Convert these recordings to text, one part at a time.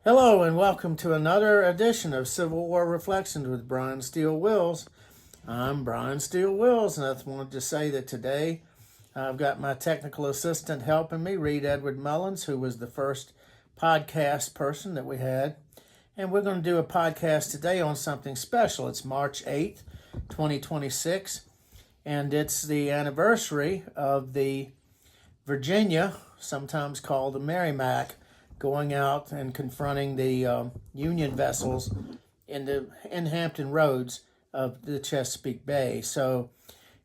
Hello and welcome to another edition of Civil War Reflections with Brian Steele Wills. I'm Brian Steele Wills, and I wanted to say that today I've got my technical assistant helping me, Reed Edward Mullins, who was the first podcast person that we had. And we're going to do a podcast today on something special. It's March 8th, 2026, and it's the anniversary of the Virginia, sometimes called the Merrimack, going out and confronting the Union vessels in Hampton Roads of the Chesapeake Bay. So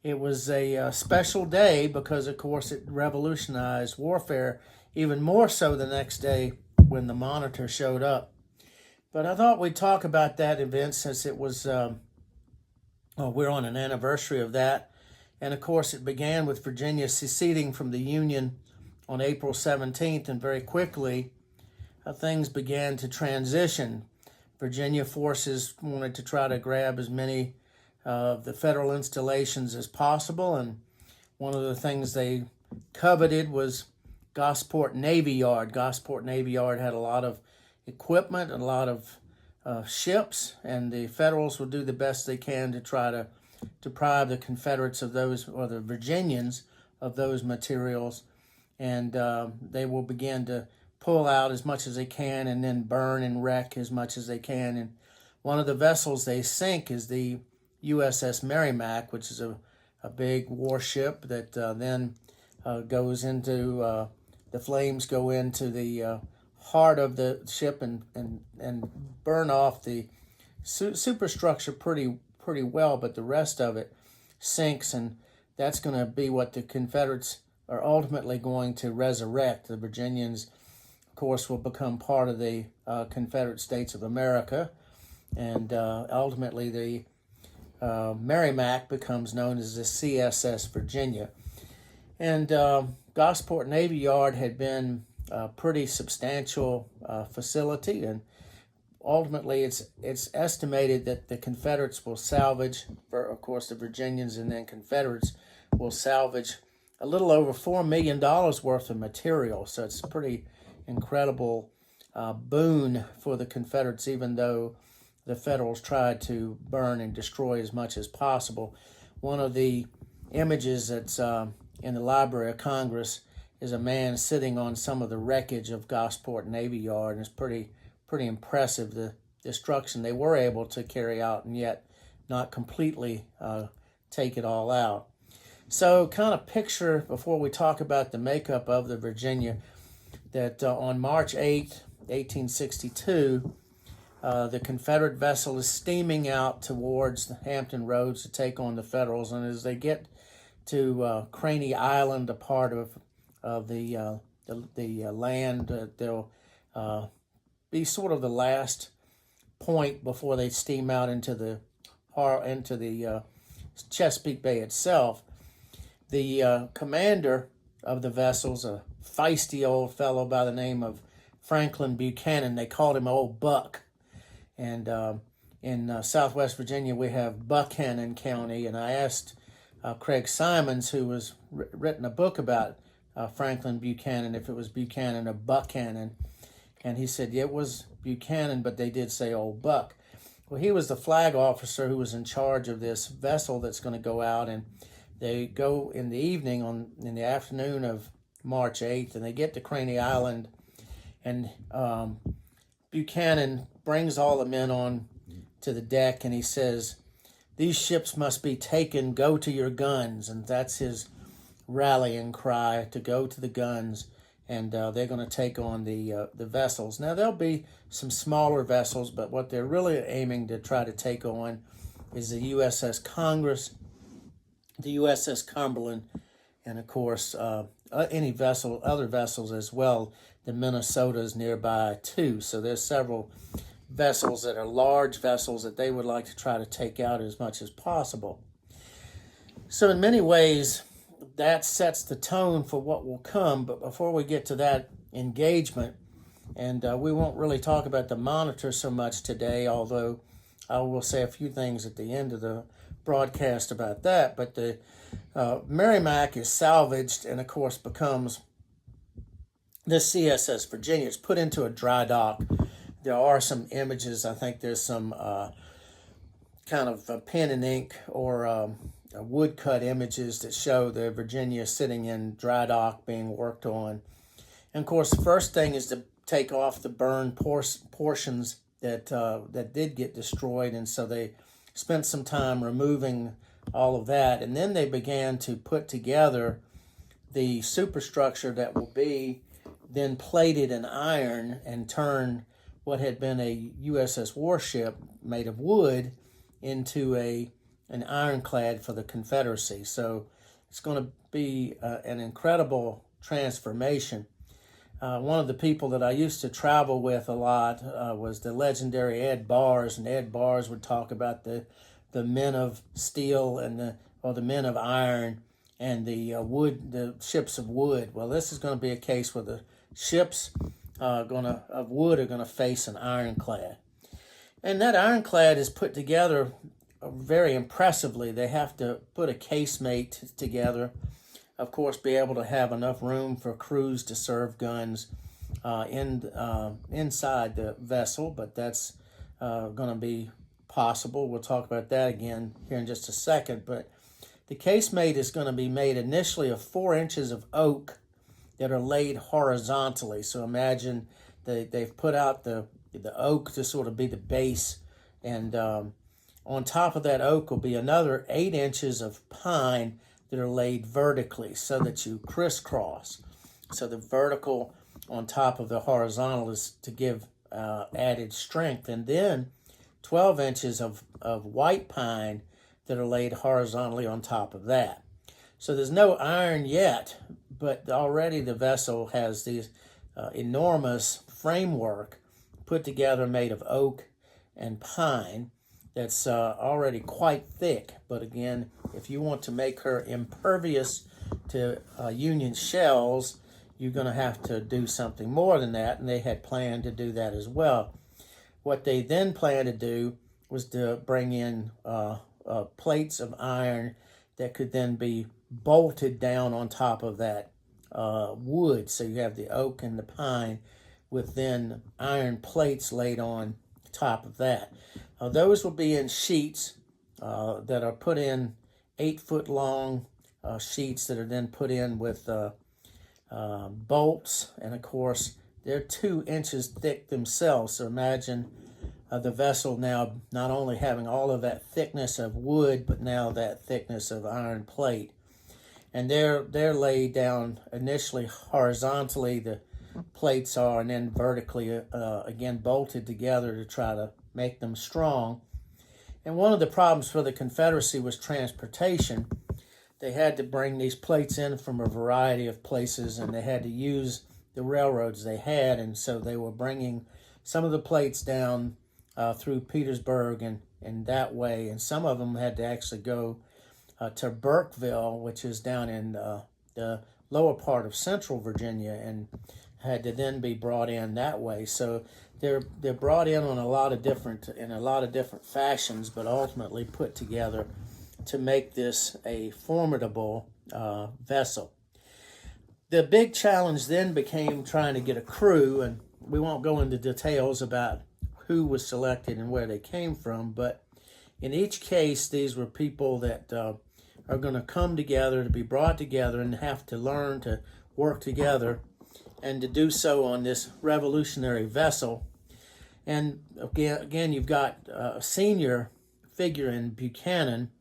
it was a special day because, of course, it revolutionized warfare, even more so the next day when the Monitor showed up. But I thought we'd talk about that event since it was, we're on an anniversary of that. And, of course, it began with Virginia seceding from the Union on April 17th, and very quickly things began to transition. Virginia forces wanted to try to grab as many of the federal installations as possible, and one of the things they coveted was Gosport Navy Yard. Gosport Navy Yard had a lot of equipment, a lot of ships, and the Federals would do the best they can to try to deprive the Confederates of those, or the Virginians, of those materials, and they will begin to pull out as much as they can and then burn and wreck as much as they can. And one of the vessels they sink is the USS Merrimack, which is a big warship that then goes into, the flames go into the heart of the ship and burn off the superstructure pretty well, but the rest of it sinks, and that's going to be what the Confederates are ultimately going to resurrect. The Virginians, of course, will become part of the Confederate States of America, and ultimately the Merrimack becomes known as the CSS Virginia. And Gosport Navy Yard had been a pretty substantial facility, and ultimately it's estimated that the Confederates will salvage, of course the Virginians and then Confederates will salvage a little over $4 million worth of material. So it's a pretty incredible boon for the Confederates, even though the Federals tried to burn and destroy as much as possible. One of the images that's in the Library of Congress is a man sitting on some of the wreckage of Gosport Navy Yard, and it's pretty impressive, the destruction they were able to carry out and yet not completely take it all out. So kind of picture, before we talk about the makeup of the Virginia, that on March 8th, 1862, the Confederate vessel is steaming out towards the Hampton Roads to take on the Federals, and as they get to Craney Island, a part of the land, they'll be sort of the last point before they steam out into the Chesapeake Bay itself. The commander of the vessels, a feisty old fellow by the name of Franklin Buchanan. They called him Old Buck. And in Southwest Virginia, we have Buchanan County. And I asked Craig Simons, who was written a book about Franklin Buchanan, if it was Buchanan or Buchanan. And he said, yeah, it was Buchanan, but they did say Old Buck. Well, he was the flag officer who was in charge of this vessel that's going to go out, and they go in the evening, in the afternoon of March 8th, and they get to Craney Island, and Buchanan brings all the men on to the deck, and he says, "These ships must be taken, go to your guns," and that's his rallying cry, to go to the guns, and they're going to take on the vessels. Now, there'll be some smaller vessels, but what they're really aiming to try to take on is the USS Congress, the USS Cumberland, and of course other vessels as well. The Minnesota's nearby too. So there's several vessels that are large vessels that they would like to try to take out as much as possible. So in many ways, that sets the tone for what will come. But before we get to that engagement, and we won't really talk about the Monitor so much today, although I will say a few things at the end of the broadcast about that. But the Merrimack is salvaged and, of course, becomes the CSS Virginia. It's put into a dry dock there are some images. I think there's some kind of pen and ink or woodcut images that show the Virginia sitting in dry dock being worked on. And of course, the first thing is to take off the burned portions that did get destroyed, and so they spent some time removing all of that, and then they began to put together the superstructure that will be then plated in iron and turn what had been a USS warship made of wood into an ironclad for the Confederacy. So it's going to be an incredible transformation. One of the people that I used to travel with a lot was the legendary Ed Bars, and Ed Bars would talk about the men of steel and the men of iron and the ships of wood. Well, this is going to be a case where the ships of wood are going to face an ironclad, and that ironclad is put together very impressively. They have to put a casemate together. Of course, be able to have enough room for crews to serve guns inside the vessel, but that's going to be possible. We'll talk about that again here in just a second. But the casemate is going to be made initially of 4 inches of oak that are laid horizontally. So imagine they've put out the oak to sort of be the base, and on top of that oak will be another 8 inches of pine that are laid vertically so that you crisscross. So the vertical on top of the horizontal is to give added strength. And then 12 inches of white pine that are laid horizontally on top of that. So there's no iron yet, but already the vessel has these enormous framework put together made of oak and pine that's already quite thick. But again, if you want to make her impervious to Union shells, you're going to have to do something more than that, and they had planned to do that as well. What they then planned to do was to bring in plates of iron that could then be bolted down on top of that wood. So you have the oak and the pine with then iron plates laid on top of that. Those will be in sheets that are put in 8-foot long sheets that are then put in with bolts, and of course they're 2 inches thick themselves. So imagine the vessel now not only having all of that thickness of wood, but now that thickness of iron plate. And they're laid down initially horizontally, the plates are, and then vertically again bolted together to try to make them strong. And one of the problems for the Confederacy was transportation. They had to bring these plates in from a variety of places, and they had to use the railroads they had, and so they were bringing some of the plates down through Petersburg and that way, and some of them had to actually go to Burkeville, which is down in the lower part of central Virginia, and had to then be brought in that way. So they're brought in on a lot of different fashions, but ultimately put together to make this a formidable vessel. The big challenge then became trying to get a crew, and we won't go into details about who was selected and where they came from, but in each case, these were people that are going to come together, to be brought together, and have to learn to work together, and to do so on this revolutionary vessel. And again, you've got a senior figure in Buchanan,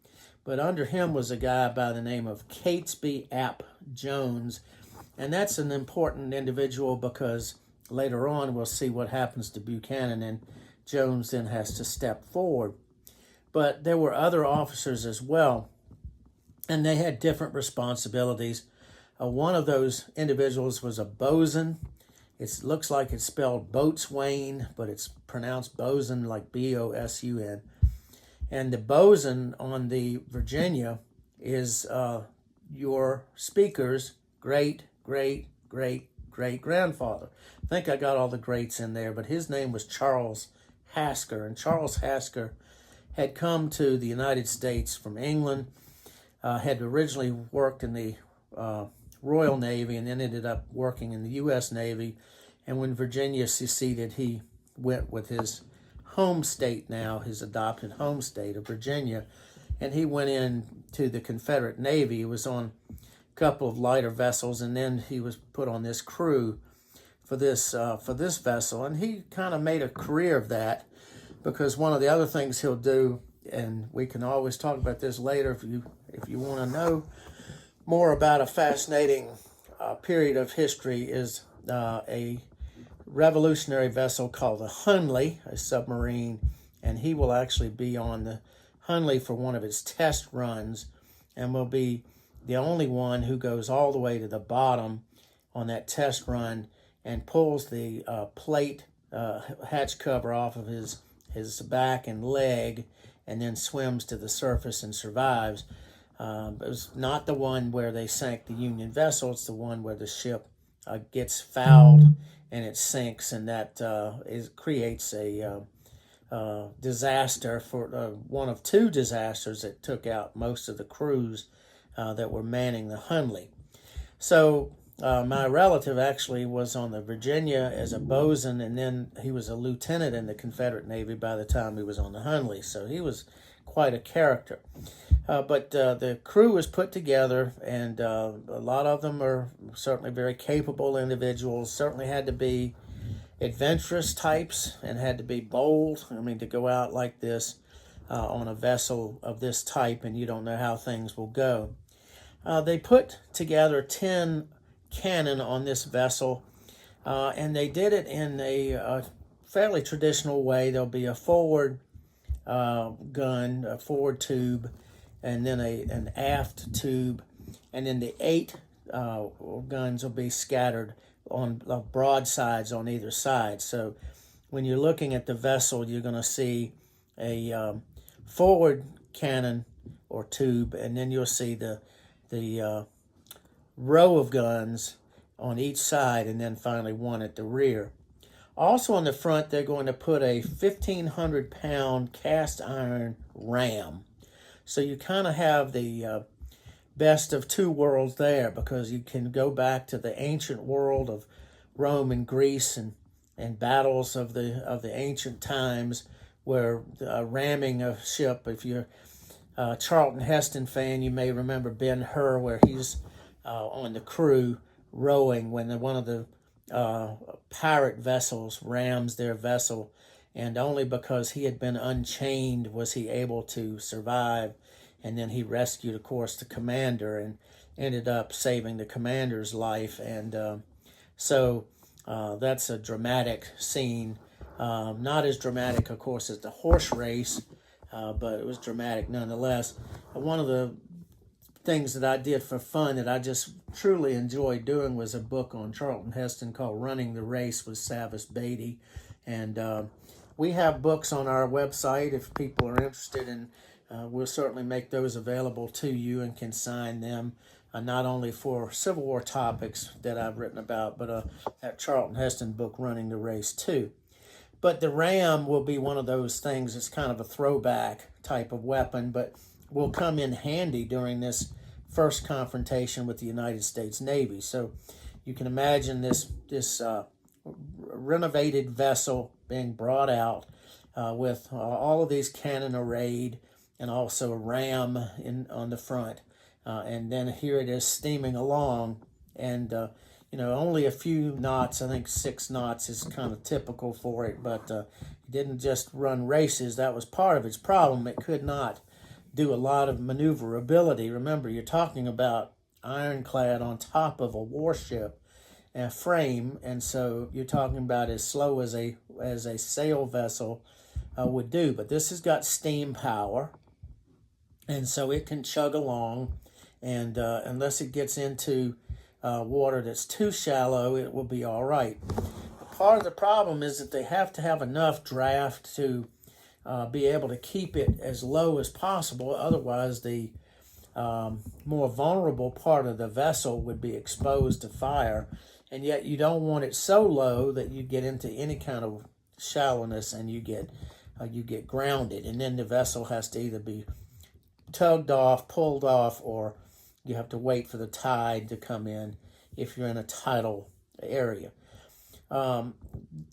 but under him was a guy by the name of Catesby Ap Jones. And that's an important individual because later on we'll see what happens to Buchanan, and Jones then has to step forward. But there were other officers as well, and they had different responsibilities. One of those individuals was a bosun. It looks like it's spelled boatswain, but it's pronounced bosun, like B-O-S-U-N. And the bosun on the Virginia is your speaker's great-great-great-great-grandfather. I think I got all the greats in there, but his name was Charles Hasker. And Charles Hasker had come to the United States from England, had originally worked in the Royal Navy, and then ended up working in the U.S. Navy. And when Virginia seceded, he went with his home state now, his adopted home state of Virginia, and he went into the Confederate Navy. He was on a couple of lighter vessels, and then he was put on this crew for this vessel, and he kind of made a career of that, because one of the other things he'll do, and we can always talk about this later if you want to know more about a fascinating period of history, is a revolutionary vessel called the Hunley, a submarine, and he will actually be on the Hunley for one of his test runs, and will be the only one who goes all the way to the bottom on that test run and pulls the plate hatch cover off of his back and leg, and then swims to the surface and survives. It was not the one where they sank the Union vessel. It's the one where the ship gets fouled and it sinks, and that creates a disaster, for one of two disasters that took out most of the crews that were manning the Hunley. So my relative actually was on the Virginia as a bosun, and then he was a lieutenant in the Confederate Navy by the time he was on the Hunley. So he was quite a character. But the crew was put together, and a lot of them are certainly very capable individuals, certainly had to be adventurous types and had to be bold. I mean, to go out like this on a vessel of this type, and you don't know how things will go. They put together 10 cannon on this vessel, and they did it in a fairly traditional way. There'll be a forward gun, a forward tube, and then an aft tube, and then the 8 guns will be scattered on broadsides on either side. So when you're looking at the vessel, you're going to see a forward cannon or tube, and then you'll see the row of guns on each side, and then finally one at the rear. Also on the front, they're going to put a 1,500-pound cast iron ram. So you kind of have the best of two worlds there, because you can go back to the ancient world of Rome and Greece and battles of the ancient times, where ramming a ship, if you're a Charlton Heston fan, you may remember Ben-Hur, where he's on the crew rowing when one of the pirate vessels rams their vessel, and only because he had been unchained was he able to survive. And then he rescued, of course, the commander and ended up saving the commander's life. And so that's a dramatic scene. Not as dramatic, of course, as the horse race, but it was dramatic nonetheless. One of the things that I did for fun that I just truly enjoyed doing was a book on Charlton Heston called Running the Race with Savis Beatty. And we have books on our website if people are interested in. We'll certainly make those available to you and can sign them, not only for Civil War topics that I've written about, but that Charlton Heston book, Running the Race, too. But the ram will be one of those things that's kind of a throwback type of weapon, but will come in handy during this first confrontation with the United States Navy. So you can imagine this renovated vessel being brought out with all of these cannon arrayed, and also a ram on the front. And then here it is steaming along. And, only a few knots, I think 6 knots is kind of typical for it. But it didn't just run races. That was part of its problem. It could not do a lot of maneuverability. Remember, you're talking about ironclad on top of a warship and frame. And so you're talking about as slow as a sail vessel would do. But this has got steam power. And so it can chug along, and unless it gets into water that's too shallow, it will be all right. Part of the problem is that they have to have enough draft to be able to keep it as low as possible. Otherwise, the more vulnerable part of the vessel would be exposed to fire, and yet you don't want it so low that you get into any kind of shallowness and you get grounded, and then the vessel has to either be tugged off, pulled off, or you have to wait for the tide to come in if you're in a tidal area.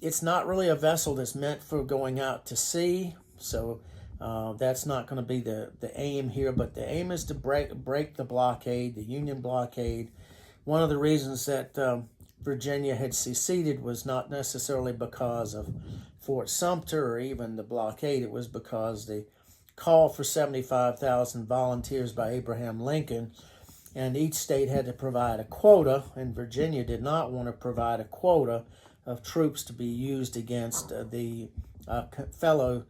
It's not really a vessel that's meant for going out to sea, so that's not going to be the aim here. But the aim is to break the blockade, the Union blockade. One of the reasons that Virginia had seceded was not necessarily because of Fort Sumter or even the blockade. It was because the call for 75,000 volunteers by Abraham Lincoln, and each state had to provide a quota, and Virginia did not want to provide a quota of troops to be used against the fellow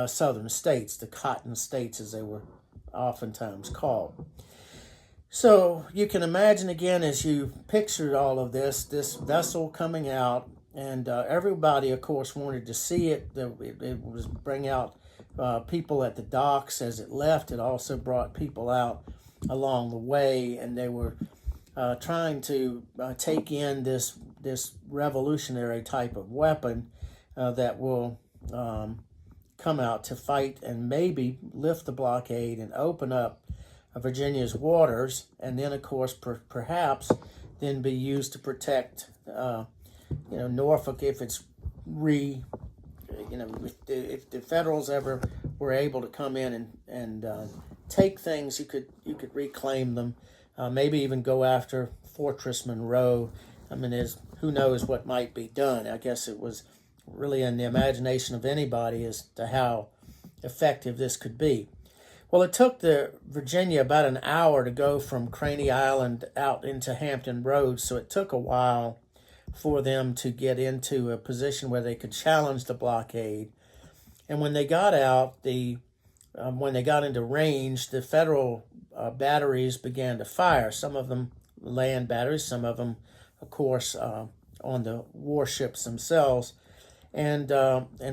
southern states, the cotton states as they were oftentimes called. So you can imagine again, as you pictured all of this vessel coming out, and everybody, of course, wanted to see it. It was bring out people at the docks as it left. It also brought people out along the way, and they were trying to take in this revolutionary type of weapon that will come out to fight and maybe lift the blockade and open up Virginia's waters, and then of course perhaps then be used to protect Norfolk if it's if the Federals ever were able to come in and take things, you could reclaim them, maybe even go after Fortress Monroe. I mean, who knows what might be done. I guess it was really in the imagination of anybody as to how effective this could be. Well, it took the Virginia about an hour to go from Craney Island out into Hampton Roads, so it took a while for them to get into a position where they could challenge the blockade. And when they got out, when they got into range, the Federal batteries began to fire. Some of them land batteries, some of them, of course, on the warships themselves. And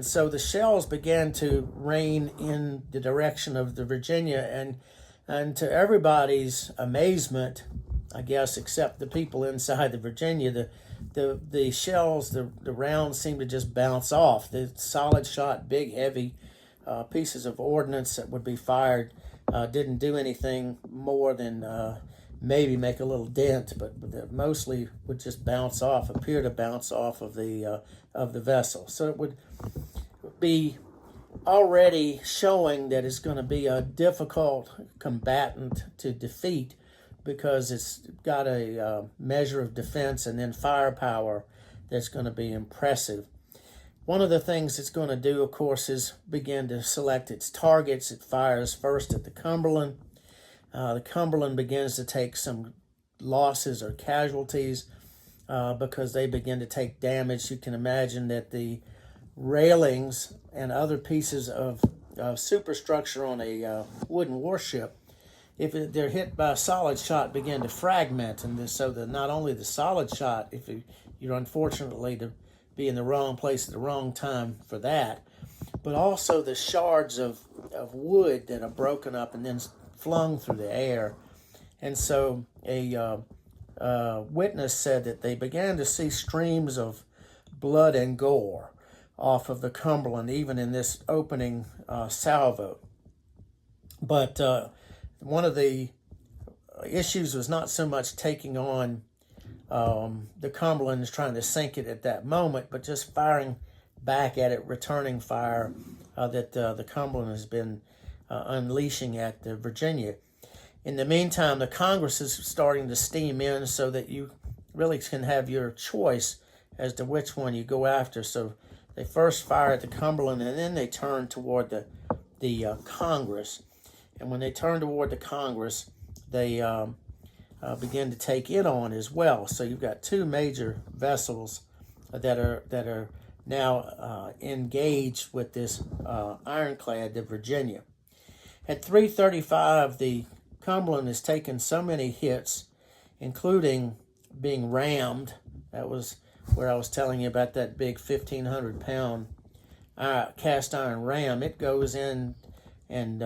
so the shells began to rain in the direction of the Virginia, and to everybody's amazement, I guess, except the people inside the Virginia, the shells, the rounds seemed to just bounce off. The solid shot, big, heavy pieces of ordnance that would be fired didn't do anything more than maybe make a little dent, but mostly would just appear to bounce off of the vessel. So it would be already showing that it's going to be a difficult combatant to defeat, because it's got a measure of defense and then firepower that's going to be impressive. One of the things it's going to do, of course, is begin to select its targets. It fires first at the Cumberland. The Cumberland begins to take some losses or casualties because they begin to take damage. You can imagine that the railings and other pieces of superstructure on a wooden warship, if they're hit by a solid shot, begin to fragment. And so that not only the solid shot, if you're unfortunately to be in the wrong place at the wrong time for that, but also the shards of wood that are broken up and then flung through the air. And so a witness said that they began to see streams of blood and gore off of the Cumberland, even in this opening salvo. But one of the issues was not so much taking on the Cumberland, trying to sink it at that moment, but just firing back at it, returning fire that the Cumberland has been unleashing at the Virginia. In the meantime, the Congress is starting to steam in so that you really can have your choice as to which one you go after. So they first fire at the Cumberland, and then they turn toward the Congress. And when they turn toward the Congress, they begin to take it on as well. So you've got two major vessels that are now engaged with this ironclad, the Virginia. At 3:35, the Cumberland has taken so many hits, including being rammed. That was where I was telling you about that big 1,500-pound cast iron ram. It goes in and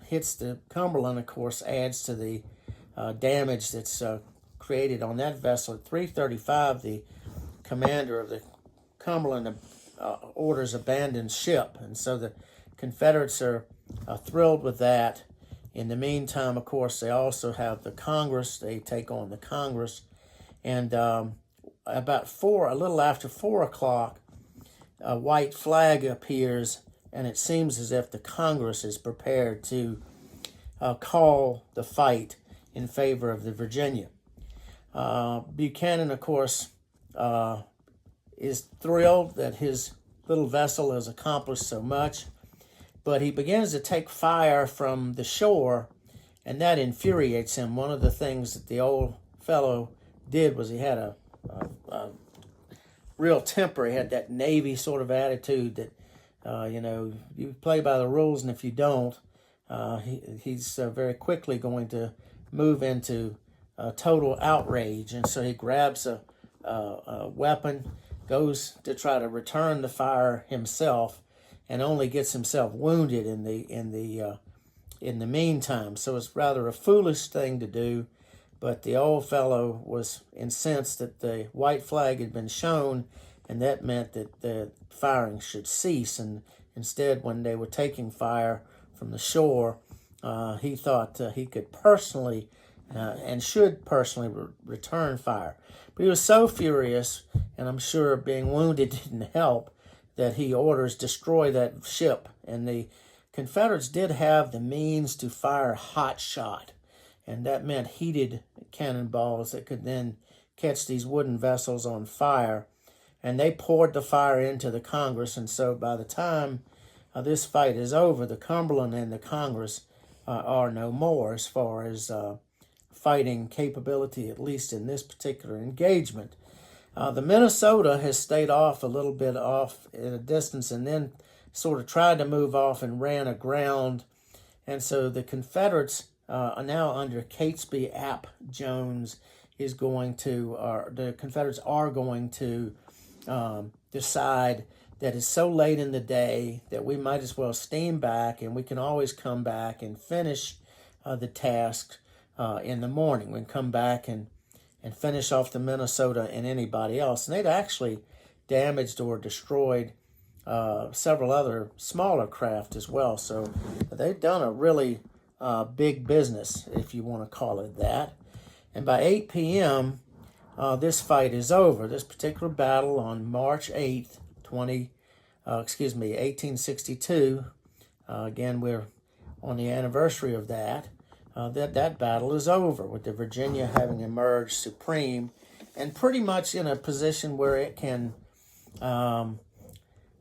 hits the Cumberland, of course, adds to the damage that's created on that vessel. At 3:35, the commander of the Cumberland orders abandon ship, and so the Confederates are thrilled with that. In the meantime, of course, they also have the Congress. They take on the Congress, and about a little after 4 o'clock, a white flag appears, and it seems as if the Congress is prepared to call the fight in favor of the Virginia. Buchanan, of course, is thrilled that his little vessel has accomplished so much, but he begins to take fire from the shore, and that infuriates him. One of the things that the old fellow did was he had a real temper. He had that Navy sort of attitude that, you play by the rules, and if you don't, he's very quickly going to move into total outrage. And so he grabs a weapon, goes to try to return the fire himself, and only gets himself wounded in the meantime. So it's rather a foolish thing to do. But the old fellow was incensed that the white flag had been shown, and that meant that the firing should cease. And instead, when they were taking fire from the shore, he thought he could personally and should personally return fire. But he was so furious, and I'm sure being wounded didn't help, that he orders destroy that ship. And the Confederates did have the means to fire hot shot, and that meant heated cannonballs that could then catch these wooden vessels on fire. And they poured the fire into the Congress, and so by the time this fight is over, the Cumberland and the Congress are no more as far as fighting capability, at least in this particular engagement. The Minnesota has stayed off a little bit off in a distance, and then sort of tried to move off and ran aground. And so the Confederates are now under Catesby Ap Jones is going to, or the Confederates are going to decide that it's so late in the day that we might as well steam back, and we can always come back and finish the task in the morning. We can come back and finish off the Minnesota and anybody else. And they'd actually damaged or destroyed several other smaller craft as well. So they've done a really big business, if you want to call it that. And by 8 p.m., this fight is over. This particular battle on March 8th, 1862. Again, we're on the anniversary of that. That battle is over, with the Virginia having emerged supreme and pretty much in a position where it can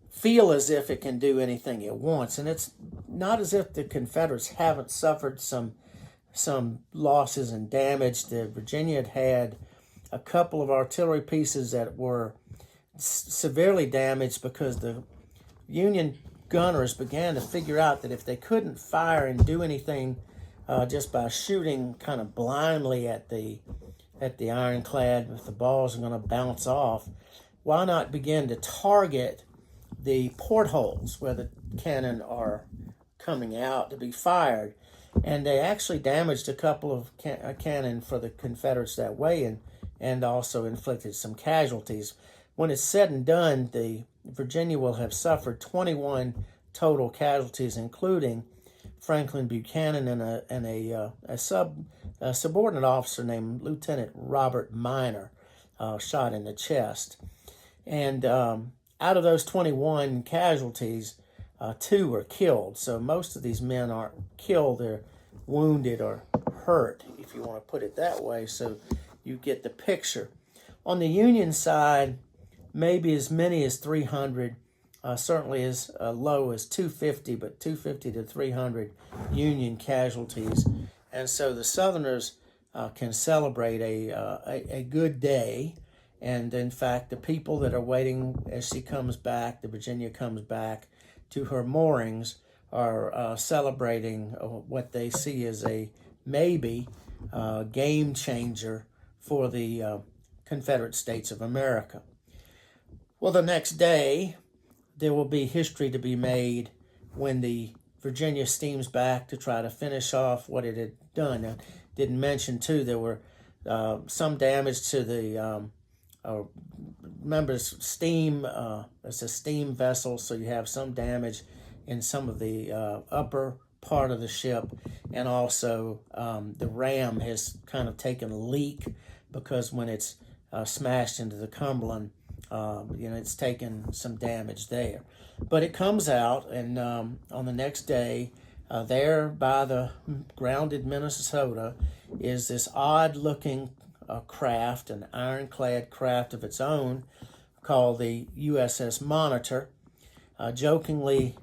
feel as if it can do anything it wants. And it's not as if the Confederates haven't suffered some losses and damage. The Virginia had a couple of artillery pieces that were severely damaged because the Union gunners began to figure out that if they couldn't fire and do anything just by shooting kind of blindly at the ironclad, if the balls are going to bounce off, why not begin to target the portholes where the cannon are coming out to be fired? And they actually damaged a couple of cannon for the Confederates that way, and also inflicted some casualties. When it's said and done, the Virginia will have suffered 21 total casualties, including Franklin Buchanan and a subordinate officer named Lieutenant Robert Minor, shot in the chest. And out of those 21 casualties, 2 were killed. So most of these men aren't killed; they're wounded or hurt, if you want to put it that way. So you get the picture. On the Union side, maybe as many as 300, certainly as low as 250, but 250 to 300 Union casualties. And so the Southerners can celebrate a good day. And in fact, the people that are waiting as she comes back, the Virginia comes back to her moorings, are celebrating what they see as a maybe game changer for the Confederate States of America. Well, the next day, there will be history to be made when the Virginia steams back to try to finish off what it had done. I didn't mention, too, there were some damage to the, remember, steam, it's a steam vessel, so you have some damage in some of the upper part of the ship, and also the ram has kind of taken a leak, because when it's smashed into the Cumberland. It's taken some damage there. But it comes out, and on the next day, there by the grounded Minnesota, is this odd-looking craft, an ironclad craft of its own, called the USS Monitor. Jokingly,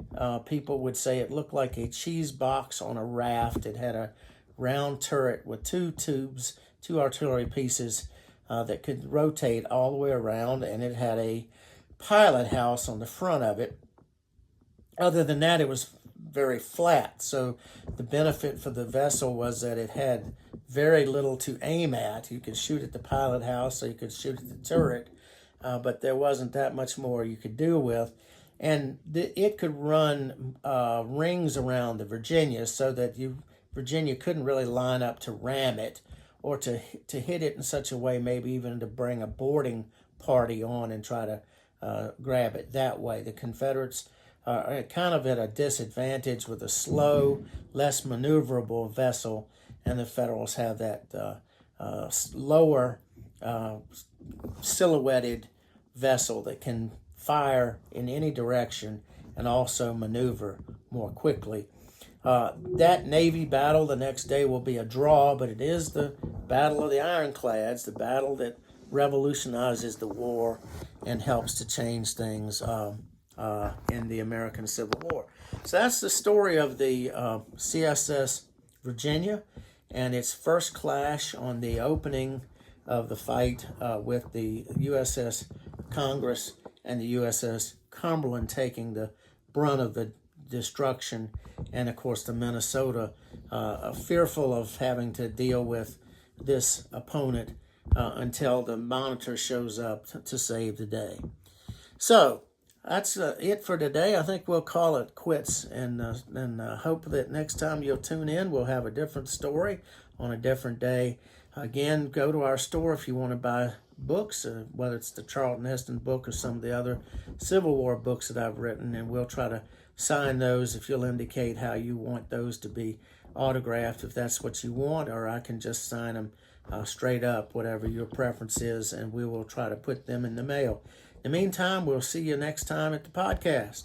people would say it looked like a cheese box on a raft. It had a round turret with two artillery pieces that could rotate all the way around, and it had a pilot house on the front of it. Other than that, it was very flat, so the benefit for the vessel was that it had very little to aim at. You could shoot at the pilot house, or you could shoot at the turret, but there wasn't that much more you could do with. And it could run rings around the Virginia, so that Virginia couldn't really line up to ram it, or to hit it in such a way, maybe even to bring a boarding party on and try to grab it that way. The Confederates are kind of at a disadvantage with a slow, less maneuverable vessel, and the Federals have that lower silhouetted vessel that can fire in any direction and also maneuver more quickly. That Navy battle the next day will be a draw, but it is the Battle of the Ironclads, the battle that revolutionizes the war and helps to change things in the American Civil War. So that's the story of the CSS Virginia and its first clash on the opening of the fight with the USS Congress and the USS Cumberland taking the brunt of the destruction, and of course the Minnesota fearful of having to deal with this opponent until the Monitor shows up to save the day. So that's it for today. I think we'll call it quits, and hope that next time you'll tune in, we'll have a different story on a different day. Again, go to our store if you want to buy books, whether it's the Charlton Heston book or some of the other Civil War books that I've written, and we'll try to sign those if you'll indicate how you want those to be autographed, if that's what you want, or I can just sign them straight up, whatever your preference is, and we will try to put them in the mail. In the meantime, we'll see you next time at the podcast.